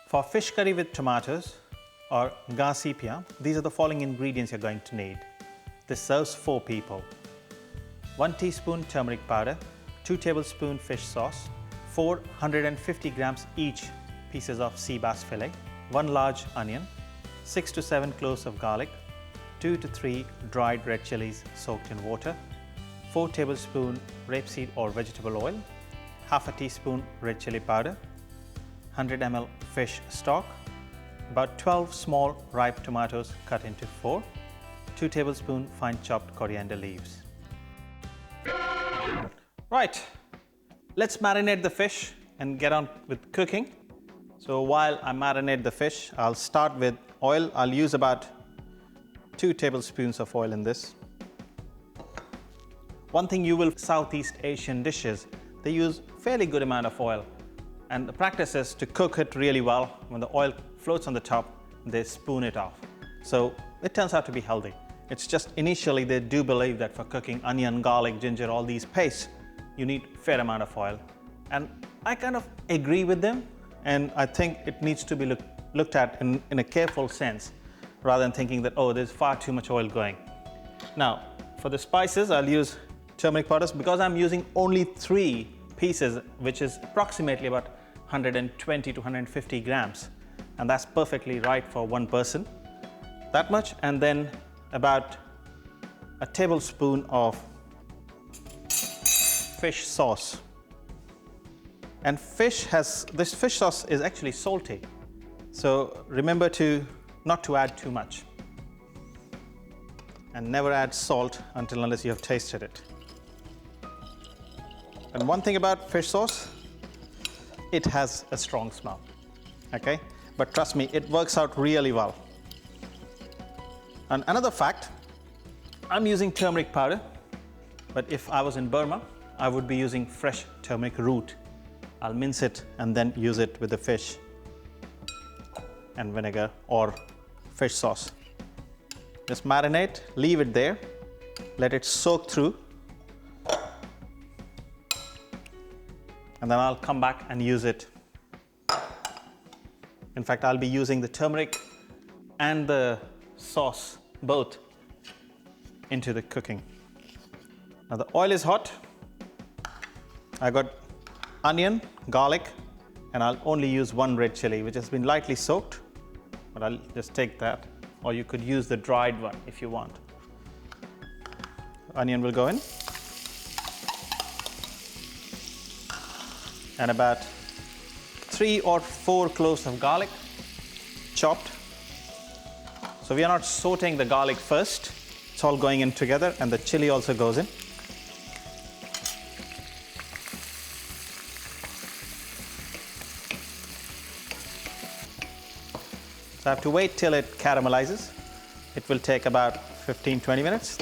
For fish curry with tomatoes or gaz sepia, these are the following ingredients you're going to need. This serves 4 people. 1 teaspoon turmeric powder, 2 tablespoon fish sauce, 450 grams each pieces of sea bass fillet, 1 large onion, 6 to 7 cloves of garlic, 2 to 3 dried red chilies soaked in water, 4 tablespoon rapeseed or vegetable oil, half a teaspoon red chili powder, 100 ml fish stock, about 12 small ripe tomatoes cut into 4, 2 tablespoon fine chopped coriander leaves. Right, let's marinate the fish and get on with cooking. So while I marinate the fish, I'll start with oil. I'll use about 2 tablespoons of oil in this. One thing you will Southeast Asian dishes, they use fairly good amount of oil. And the practice is to cook it really well. When the oil floats on the top, they spoon it off. So it turns out to be healthy. It's just initially they do believe that for cooking onion, garlic, ginger, all these pastes, you need a fair amount of oil. And I kind of agree with them. And I think it needs to be looked at in a careful sense, rather than thinking that, oh, there's far too much oil going. Now, for the spices, I'll use turmeric powders because I'm using only 3 pieces, which is approximately about 120 to 150 grams. And that's perfectly right for 1 person. That much, and then about a tablespoon of fish sauce. And this fish sauce is actually salty. So remember not to add too much. And never add salt unless you have tasted it. And one thing about fish sauce, it has a strong smell, okay? But trust me, it works out really well. And another fact, I'm using turmeric powder, but if I was in Burma, I would be using fresh turmeric root. I'll mince it and then use it with the fish and vinegar or fish sauce. Just marinate, leave it there, let it soak through, and then I'll come back and use it. In fact, I'll be using the turmeric and the sauce both into the cooking. Now the oil is hot. I got onion, garlic, and I'll only use 1 red chili, which has been lightly soaked, but I'll just take that, or you could use the dried one if you want. Onion will go in. And about 3 or 4 cloves of garlic, chopped. So we are not sauteing the garlic first. It's all going in together, and the chili also goes in. So I have to wait till it caramelizes. It will take about 15-20 minutes.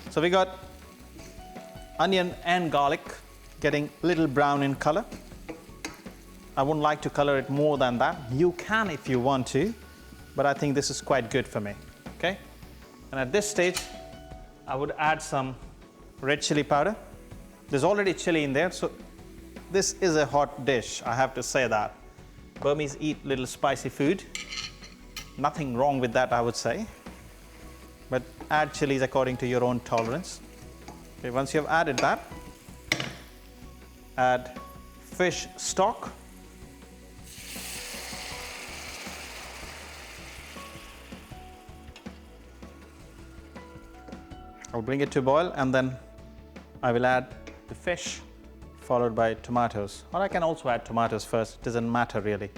So we got onion and garlic getting a little brown in color. I wouldn't like to color it more than that. You can if you want to, but I think this is quite good for me, okay? And at this stage, I would add some red chili powder. There's already chili in there, so this is a hot dish, I have to say that. Burmese eat little spicy food. Nothing wrong with that, I would say. But add chilies according to your own tolerance. Okay, once you have added that, add fish stock. I'll bring it to boil, and then I will add the fish followed by tomatoes. Or I can also add tomatoes first, it doesn't matter really.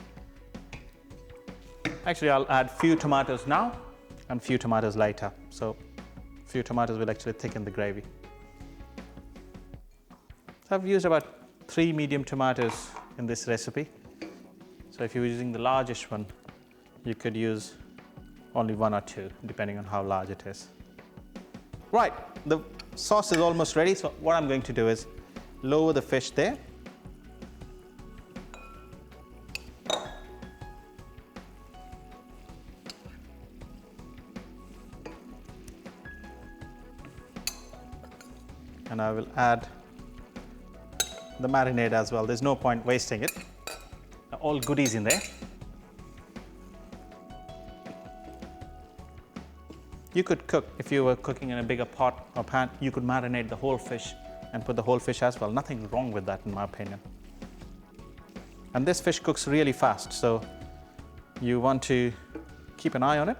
Actually, I'll add few tomatoes now and few tomatoes later. So few tomatoes will actually thicken the gravy. So I've used about 3 medium tomatoes in this recipe. So if you're using the largest one, you could use only 1 or 2, depending on how large it is. Right, the sauce is almost ready, so what I'm going to do is lower the fish there. And I will add the marinade as well. There's no point wasting it. All goodies in there. You could cook, if you were cooking in a bigger pot or pan, you could marinate the whole fish and put the whole fish as well. Nothing wrong with that in my opinion. And this fish cooks really fast, so you want to keep an eye on it.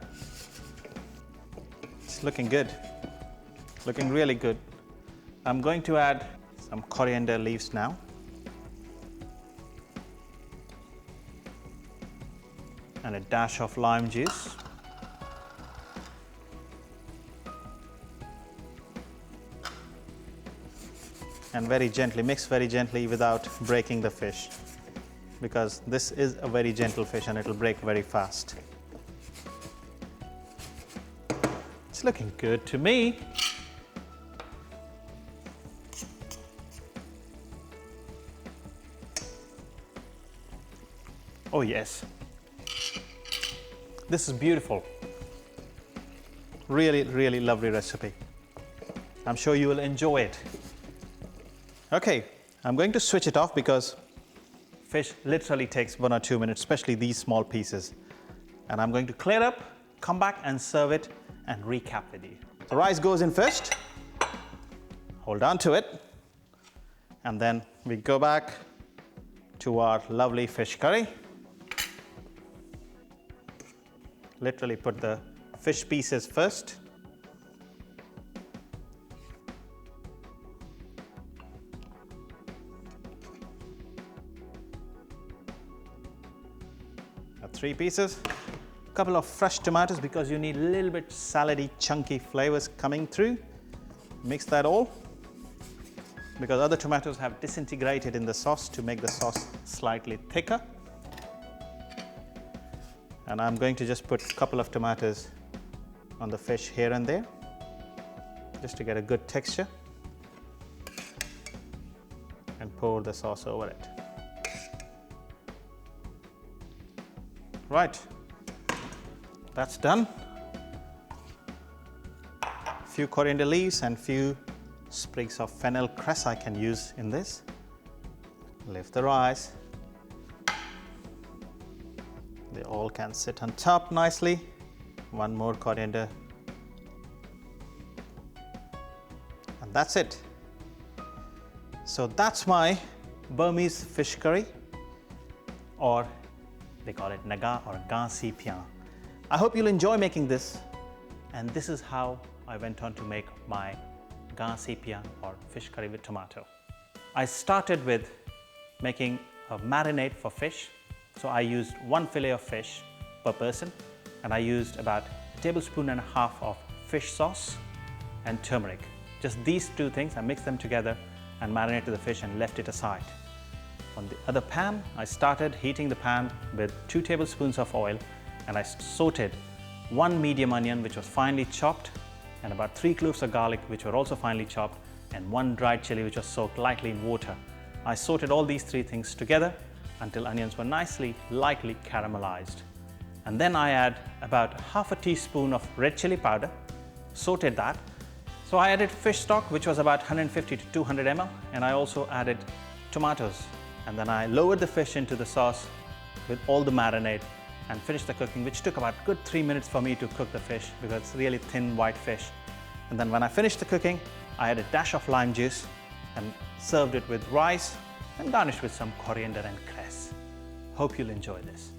It's looking good, looking really good. I'm going to add some coriander leaves now. And a dash of lime juice. And very gently, mix very gently without breaking the fish, because this is a very gentle fish and it will break very fast. It's looking good to me. Oh yes, this is beautiful. Really, really lovely recipe. I'm sure you will enjoy it. Okay, I'm going to switch it off because fish literally takes 1 or 2 minutes, especially these small pieces. And I'm going to clear up, come back and serve it and recap with you. The rice goes in first, hold on to it, and then we go back to our lovely fish curry. Literally put the fish pieces first. Got 3 pieces. A couple of fresh tomatoes because you need a little bit salady, chunky flavors coming through. Mix that all, because other tomatoes have disintegrated in the sauce to make the sauce slightly thicker. And I'm going to just put a couple of tomatoes on the fish here and there, just to get a good texture, and pour the sauce over it. Right, that's done. A few coriander leaves and few sprigs of fennel cress I can use in this. Lift the rice. They all can sit on top nicely. 1 more coriander. And that's it. So that's my Burmese fish curry, or they call it naga or gan si pian. I hope you'll enjoy making this. And this is how I went on to make my gan si pian or fish curry with tomato. I started with making a marinade for fish. So I used 1 fillet of fish per person, and I used about 1.5 tablespoons of fish sauce and turmeric. Just these 2 things, I mixed them together and marinated the fish and left it aside. On the other pan, I started heating the pan with 2 tablespoons of oil, and I sauteed 1 medium onion which was finely chopped, and about 3 cloves of garlic which were also finely chopped, and 1 dried chili which was soaked lightly in water. I sauteed all these 3 things together until onions were nicely, lightly caramelized. And then I add about half a teaspoon of red chili powder, sauteed that. So I added fish stock, which was about 150 to 200 ml, and I also added tomatoes. And then I lowered the fish into the sauce with all the marinade and finished the cooking, which took about a good 3 minutes for me to cook the fish because it's really thin white fish. And then when I finished the cooking, I added a dash of lime juice and served it with rice and garnished with some coriander and cress. Hope you'll enjoy this.